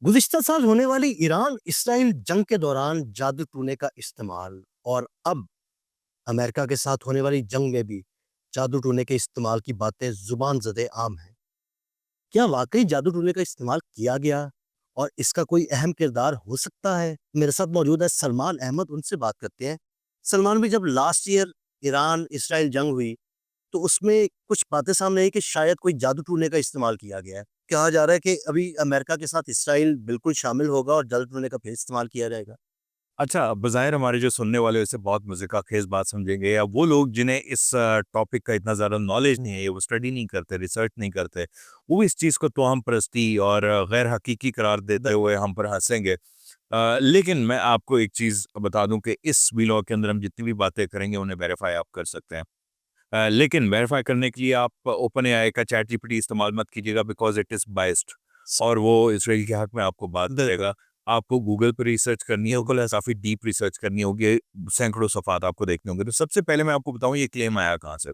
गुज़िश्ता साल होने वाली ईरान-इस्राइल जंग के दौरान जादू टूने का इस्तेमाल और अब अमेरिका के साथ होने वाली जंग में भी जादू टूने के इस्तेमाल की बातें ज़ुबान ज़दे आम हैं। क्या वाक़ई जादू टूने का इस्तेमाल किया गया और इसका कोई अहम किरदार हो सकता है? मेरे साथ मौजूद है सलमान अहमद, उनसे बात करते हैं। सलमान भाई, जब लास्ट ईयर ईरान-इस्राइल जंग हुई तो उसमें कुछ बातें सामने आई कि शायद कोई जादू टूने का इस्तेमाल किया गया है। कहा जा रहा है कि अभी अमेरिका के साथ इसराइल बिल्कुल शामिल होगा और जादू टूने का फिर इस्तेमाल किया जाएगा। अच्छा, बज़ाहिर हमारे जो सुनने वाले हैं इसे बहुत मज़े का ख़ेज़ बात समझेंगे या वो लोग जिन्हें इस टॉपिक का इतना ज़्यादा नॉलेज नहीं है, वो स्टडी नहीं करते, रिसर्च नहीं करते, वो भी इस चीज़ को तोहम परस्ती और गैर हकीकी करार देते हुए हम पर हँसेंगे। लेकिन मैं आपको एक चीज़ बता दूँ कि इस व्लॉग के अंदर हम जितनी भी बातें करेंगे उन्हें वेरीफ़ाई आप कर सकते हैं। लेकिन वेरीफ़ाई करने के लिए आप ओपन एआई का चैट जीपीटी इस्तेमाल मत कीजिएगा बिकॉज़ इट इज़ बायस्ड और वो इसराइल के हक़ में आपको बात बिल्कुल, करेगा। आपको गूगल पे रिसर्च करनी होगी, बिल्कुल ऐसा। काफ़ी डीप रिसर्च करनी होगी, सैकड़ों सफ़हात आपको देखने होंगे। तो सबसे पहले मैं आपको बताऊँ ये क्लेम आया कहाँ से?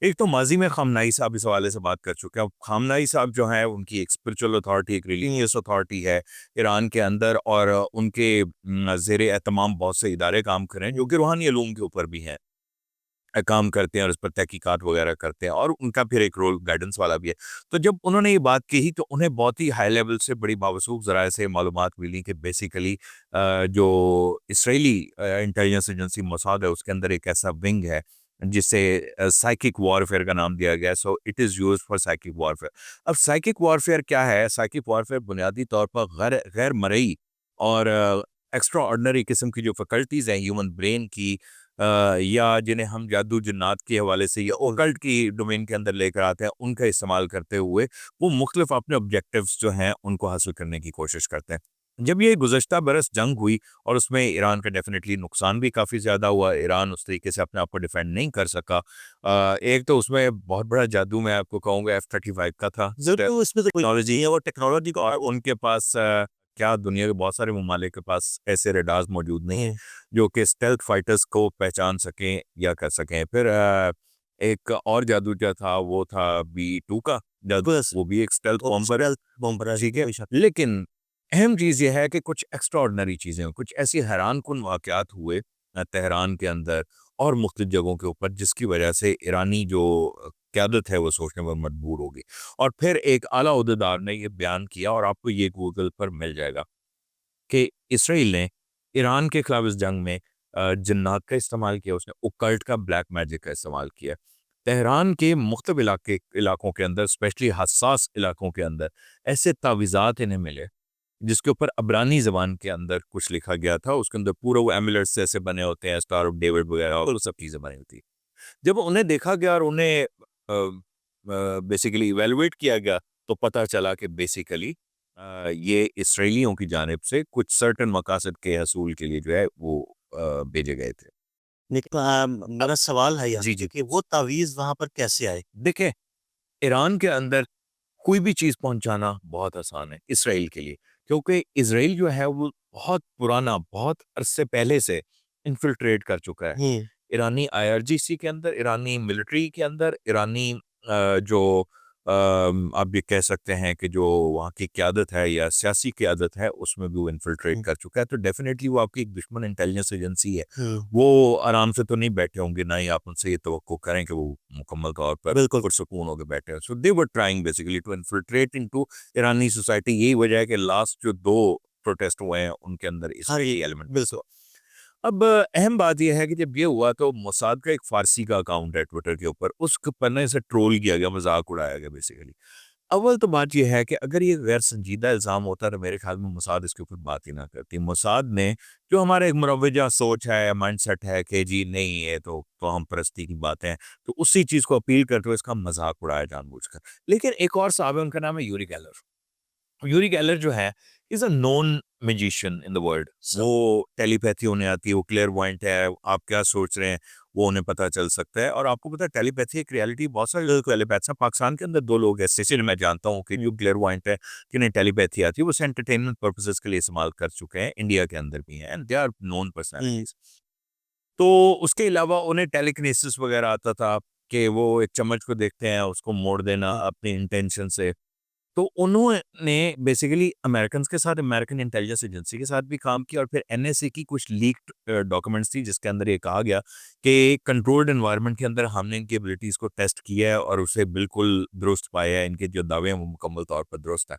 एक तो माज़ी में ख़ामनेई साहब इस हवाले से बात कर चुके हैं। अब ख़ामनेई साहब जो हैं उनकी एक स्पिरिचुअल अथॉरिटी, एक रिलीजियस अथॉरिटी है ईरान के अंदर और उनके ज़ेर-ए-एहतमाम बहुत से इदारे काम कर रहे हैं जो कि रूहानी उलूम के ऊपर भी हैं। काम करते हैं और उस पर तहकीकात वगैरह करते हैं और उनका फिर एक रोल गाइडेंस वाला भी है। तो जब उन्होंने ये बात कही तो उन्हें बहुत ही हाई लेवल से बड़ी बावसूख ज़राए से मालूमात मिली कि बेसिकली जो इसराइली इंटेलिजेंस एजेंसी मोसाद है उसके अंदर एक ऐसा विंग है जिसे साइकिक वॉरफेयर का नाम दिया गया है। So it is used for psychic warfare. अब साइकिक वॉरफेयर क्या है? साइकिक वॉरफेयर बुनियादी तौर पर गैर मरई और एक्स्ट्रा ऑर्डिनरी किस्म की जो फैकल्टीज़ हैं ह्यूमन ब्रेन की या जिन्हें हम जादू जिन्नात के हवाले से या बिल्कुल। ओकल्ट की डोमेन के अंदर लेकर आते हैं, उनका इस्तेमाल करते हुए वो मुख्तलिफ अपने ऑब्जेक्टिव्स जो हैं, उनको हासिल करने की कोशिश करते हैं। जब ये गुज़श्ता बरस जंग हुई और उसमें ईरान का डेफ़िनेटली नुकसान भी काफ़ी ज़्यादा हुआ, ईरान उस तरीके से अपने आप को डिफेंड नहीं कर सका। एक तो उसमें बहुत बड़ा जादू मैं आपको कहूँगा F-35 का था। ज़रूर, इसमें तो कोई टेक्नोलॉजी है, वो टेक्नोलॉजी को और और उनके पास क्या दुनिया के बहुत सारे ममालिक के पास ऐसे रडार्स मौजूद नहीं हैं, हुँ, जो कि स्टेल्थ फाइटर्स को पहचान सकें या कर सकें। फिर एक और जादू जो था वो था B-2 का जादू, बस वो भी एक स्टेल्थ वो बॉम्बर है, स्टेल्थ बॉम्बर है, ठीक है? कोई शक। लेकिन अहम चीज़ ये है कि कुछ एक्स्ट्राऑर्डिनरी चीज़ें हुईं, कुछ ऐसी हैरानकुन वाक़यात हुए तेहरान के अंदर और मुख्तलिफ जगहों के ऊपर जिसकी वजह से ईरानी जो क़यादत है वो सोचने पर मजबूर हो गई। और फिर एक आला ओहदेदार ने ये बयान किया और आपको ये गूगल पर मिल जाएगा कि इसराइल ने ईरान के खिलाफ इस जंग में जिन्नात का इस्तेमाल किया, उसने ओकल्ट का ब्लैक मैजिक का इस्तेमाल किया। तेहरान के मुख्तलिफ इलाकों के अंदर स्पेशली हसास इलाकों के अंदर ऐसे तावीज़ात इन्हें मिले जिसके ऊपर अब्रानी ज़बान के अंदर कुछ लिखा गया था। उसके अंदर पूरा वो एमुलेट्स जैसे बने होते हैं, स्टार ऑफ डेविड वगैरह और वो सब चीज़ें बनी होती हैं। जब उन्हें देखा गया और उन्हें बेसिकली इवैल्यूएट किया गया तो पता चला कि बेसिकली ये इसराइलियों की जानिब से कुछ सर्टेन मकासद के हसूल के लिए जो है वो भेजे गए थे। लेकिन अब मेरा सवाल है यहाँ जी, पे जी। कि वो तावीज़ वहाँ पर कैसे आए? देखें, ईरान के अंदर कोई भी चीज़ पहुँचाना बहुत आसान है इसराइल के लिए, क्योंकि इसराइल जो है वो बहुत पुराना, बहुत अरसे पहले से इन्फिल्ट्रेट कर चुका है। हुँ, ईरानी आईआरजीसी के अंदर, ईरानी मिलिट्री के अंदर, ईरानी जो आप ये कह सकते हैं कि जो वहाँ की क़यादत है या सियासी क़यादत है, उसमें भी वो इन्फिल्ट्रेट हुँ, कर चुका है। तो डेफ़िनेटली वो आपकी एक दुश्मन इंटेलिजेंस एजेंसी है। हुँ, वो आराम से तो नहीं बैठे होंगे, ना ही आप उनसे ये तवक्को करें कि वो मुकम्मल तौर पर बिल्कुल। पुरसुकून होके बैठे हैं। So they were trying basically to infiltrate into ईरानी सोसाइटी। यही वजह है कि लास्ट जो 2 प्रोटेस्ट हुए हैं, उनके अंदर हाँ, ये इसराइली एलिमेंट भी बिल्कुल। था। अब अहम बात ये है कि जब ये हुआ तो मोसाद का एक फ़ारसी का अकाउंट है ट्विटर के ऊपर, उस पन्ने से ट्रोल किया गया, मज़ाक उड़ाया गया बेसिकली। अव्वल तो बात ये है कि अगर ये गैर संजीदा इल्ज़ाम होता तो मेरे ख़्याल में मोसाद इसके ऊपर बात ही ना करती। मोसाद ने जो हमारा एक मुरव्वजा सोच है, माइंडसेट है कि जी नहीं ये तो तोहम परस्ती की बातें हैं, तो उसी चीज़ को अपील करते हुए इसका मज़ाक उड़ाया जानबूझकर। लेकिन एक और साहब है उनका नाम है यूरी गेलर। यूरी गेलर जो है is a known magician in the world. वो टेलीपैथी उन्हें आती है, वो क्लेयरवॉयंट है, आप क्या सोच रहे हैं वो उन्हें पता चल सकता है। और आपको पता है टेलीपैथी एक रियलिटी, बहुत सारे लोग टेलीपैथ्स हैं। पाकिस्तान के अंदर 2 लोग ऐसे जिन्हें मैं जानता हूँ कि जो क्लेयरवॉयंट है, जिन्हें टेलीपैथी आती है, वो एंटरटेनमेंट पर्पसेस के लिए इस्तेमाल कर चुके हैं, इंडिया के अंदर भी हैं एंड दे आर नोन हुँ, पर्सनैलिटीज़। तो उसके अलावा उन्हें टेलीकिनेसिस वगैरह आता था कि वो एक चम्मच को देखते हैं, उसको मोड़ देना अपनी इंटेंशन से। तो उन्होंने बेसिकली अमेरिकन्स के साथ, अमेरिकन इंटेलिजेंस एजेंसी के साथ भी काम किया, और फिर एनएसए की कुछ लीक्ड डॉक्यूमेंट्स थी जिसके अंदर ये कहा गया कि कंट्रोल्ड एनवायरनमेंट के अंदर हमने इनकी एबिलिटीज़ को टेस्ट किया है और उसे बिल्कुल दुरुस्त पाया है, इनके जो दावे हैं वो मुकम्मल तौर पर दुरुस्त है।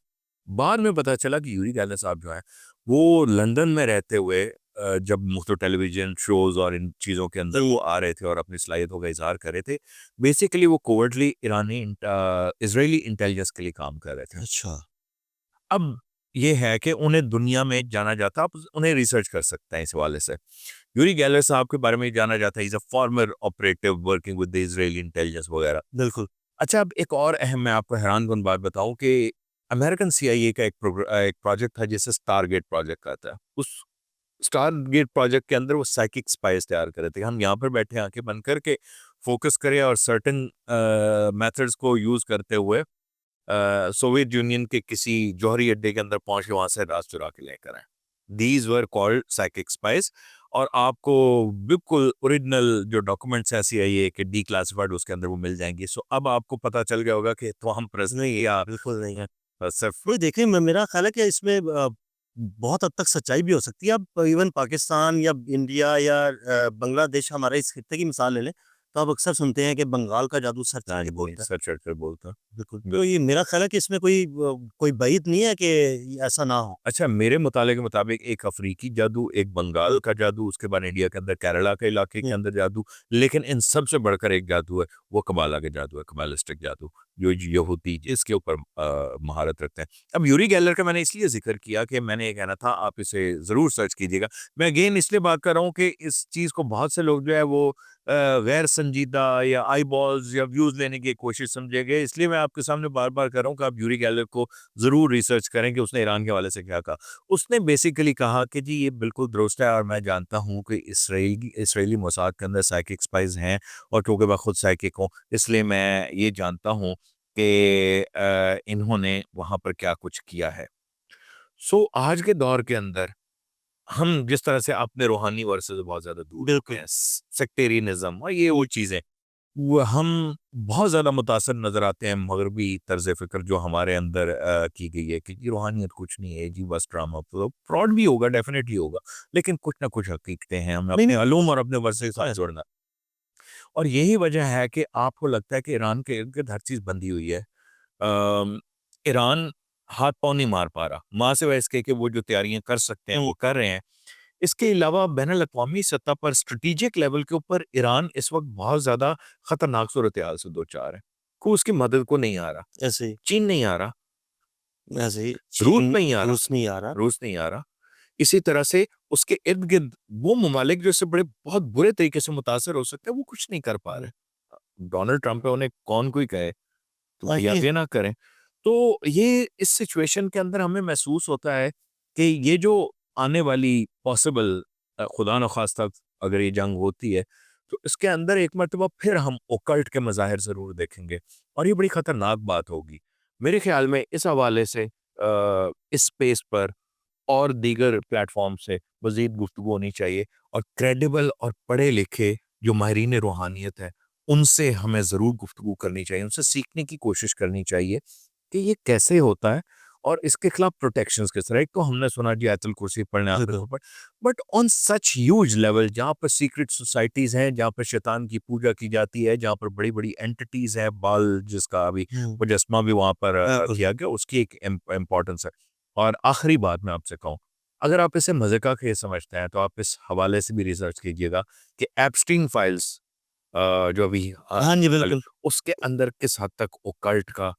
बाद में पता चला कि यूरी गैलर साहब जो हैं, वो लंदन में रहते हुए जब मुख्तलिफ टेलीविज़न शोज़ और इन चीज़ों के अंदर वो आ रहे थे और अपनी सलाहियतों का इज़हार कर रहे थे, बेसिकली वो कोवर्टली इज़राइली इंटेलिजेंस के लिए काम कर रहे थे। अच्छा। अब ये है कि उन्हें दुनिया में जाना जाता, आप उन्हें रिसर्च कर सकते हैं इस हवाले से। यूरी गैलर साहब के बारे में जाना जाता है, is a former operative working with the Israeli intelligence वगैरह। बिल्कुल। अच्छा, अब एक और अहम मैं आपको हैरानकुन बात बताऊँ कि अमेरिकन सीआईए का एक प्रोजेक्ट था जिसे स्टारगेट प्रोजेक्ट कहता है। उस स्टारगेट प्रोजेक्ट के अंदर वो साइकिक स्पाइस तैयार कर रहे थे। हम यहाँ पर बैठे आँखें बंद करके फ़ोकस करें और सर्टेन मेथड्स को यूज़ करते हुए सोवियत यूनियन के किसी जौहरी अड्डे के अंदर पहुँच के वहाँ से राज चुरा के लेकर आएँ। These were called psychic spice, और आपको बिल्कुल ओरिजिनल जो डॉक्यूमेंट्स हैं सीआईए के डीक्लासिफाइड उसके अंदर वो मिल जाएँगी। सो अब आपको पता चल गया होगा कि तो हम प्रश्न नहीं, या बिल्कुल नहीं। सिर्फ वही देखिए, मेरा ख्याल है कि इसमें बहुत हद तक सच्चाई भी हो सकती है। आप इवन पाकिस्तान या इंडिया या बांग्लादेश, हमारे इस खित्ते की मिसाल ले लें, तो आप अक्सर सुनते हैं कि बंगाल का जादू सर चढ़ हाँ के जी, बोलता है। सर चढ़कर बोलता। बिल्कुल, तो ये मेरा ख्याल है कि इसमें कोई बात नहीं है कि ऐसा ना हो। अच्छा, मेरे मुताले के मुताबिक एक अफ्रीकी जादू, एक बंगाल का जादू, उसके बाद इंडिया के अंदर केरला के इलाके के हुँ, अंदर जादू, लेकिन इन सबसे बढ़कर एक जादू है, वो कबाला के जादू है, कबालिस्टिक जादू, जो यहूदी इसके ऊपर महारत रखते हैं। अब यूरी गेलर का मैंने इसलिए ज़िक्र किया कि मैंने ये कहना था आप इसे ज़रूर सर्च कीजिएगा। मैं अगेन इसलिए बात कर रहा हूँ कि इस चीज़ को बहुत से लोग जो है वो गैर संजीदा या आई बॉल्स या व्यूज़ लेने की कोशिश समझेंगे, इसलिए मैं आपके सामने बार-बार कर रहा हूँ कि आप यूरी गेलर को ज़रूर रिसर्च करें कि उसने ईरान के हवाले से क्या कहा। उसने बेसिकली कहा कि जी ये बिल्कुल दुरुस्त है, और मैं जानता हूँ कि इसराइली मोसाद के अंदर साइकिक स्पाइज़ हैं, और क्योंकि मैं खुद साइकिक हूँ, इसलिए मैं ये जानता हूँ कि इन्होंने वहाँ पर क्या कुछ किया है। सो आज के दौर के अंदर हम जिस तरह से अपने रूहानी वर्सेस बहुत ज़्यादा दूर हो गए बिल्कुल। हैं, सेक्टेरियनिज़्म और ये वो चीज़ें, वो हम बहुत ज़्यादा मुतासिर नज़र आते हैं मगरबी तर्ज़ फ़िक्र जो हमारे अंदर की गई है कि जी रूहानियत कुछ नहीं है, जी बस ड्रामा, तो फ्रॉड भी होगा, डेफ़िनेटली होगा, लेकिन कुछ ना कुछ हकीकतें हैं, हमें नहीं, अपने नहीं, अलूम और अपने वर्से के साथ है। जोड़ना। और यही वजह है कि आपको लगता है कि ईरान के इर्द-गिर्द हर चीज़ बंधी हुई है। ईरान हाथ-पाँव नहीं मार पा रहा, माँ सिवाय इसके कि वो जो तैयारियाँ कर सकते हैं, वो कर रहे हैं। इसके अलावा बैनुल-अक़वामी सतह पर स्ट्रैटेजिक लेवल के ऊपर ईरान इस वक़्त बहुत ज़्यादा खतरनाक सूरत-ए-हाल से दो-चार है। कोई उसकी मदद को नहीं आ रहा, ऐसे ही चीन नहीं आ रहा, ऐसे ही रूस चीन, नहीं आ रहा, रूस नहीं आ रहा। रूस नहीं आ रहा। इसी तरह से उसके इर्द-गिर्द वो ममालिक जो इससे बड़े बहुत बुरे तरीके से मुतासिर हो सकते हैं, वो कुछ नहीं कर पा रहे। डोनाल्ड ट्रंप है, उन्हें कौन कोई कहे, तो भैया ये ये ना करें। तो ये इस सिचुएशन के अंदर हमें महसूस होता है कि ये जो आने वाली पॉसिबल खुदा न ख़ास्ता अगर ये जंग होती है, तो इसके अंदर एक मर्तबा फिर हम ओकल्ट के मज़ाहिर ज़रूर देखेंगे, और ये बड़ी ख़तरनाक बात होगी। मेरे ख़्याल में इस हवाले से इस स्पेस पर और दीगर प्लेटफ़ॉर्म से मज़ीद गुफ्तगू होनी चाहिए, और क्रेडिबल और पढ़े-लिखे जो माहिरीन रूहानियत है, उनसे हमें ज़रूर गुफ्तगू करनी चाहिए, उनसे सीखने की कोशिश करनी चाहिए कि ये कैसे होता है और इसके खिलाफ प्रोटेक्शंस किस तरह। एक तो हमने सुना जी आयतुल कुर्सी पढ़ना है, बिल्कुल। But on such huge level जहाँ पर सीक्रेट सोसाइटीज़ हैं, जहाँ पर शैतान की पूजा की जाती है, जहाँ पर बड़ी-बड़ी एंटिटीज़ हैं, बाल जिसका अभी हुँ, मुजस्मा भी वहाँ पर बिल्कुल। किया गया, उसकी एक इम्पोर्टेंस है। और आखिरी बात मैं आपसे कहूँ, अगर आप इसे मज़े का खेल समझते हैं, तो आप इस हवाले से भी रिसर्च कीजिएगा कि एप्स्टीन फाइल्स जो अभी हाँ जी, कल बिल्कुल। उसके अंदर किस हद तक ओकल्ट का,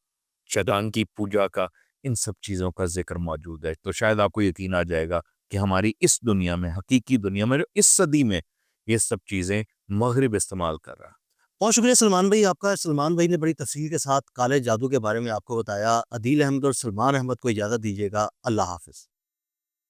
शैतान की पूजा का, इन सब चीज़ों का ज़िक्र मौजूद है। तो शायद आपको यकीन आ जाएगा कि हमारी इस दुनिया में, हकीकी दुनिया में, इस सदी में ये सब चीज़ें मग़रिब इस्तेमाल कर रहा है। बहुत शुक्रिया सलमान भाई आपका। सलमान भाई ने बड़ी तफ़सील के साथ काले जादू के बारे में आपको बताया। अदील अहमद और सलमान अहमद को इजाज़त दीजिएगा। अल्लाह हाफ़िज़।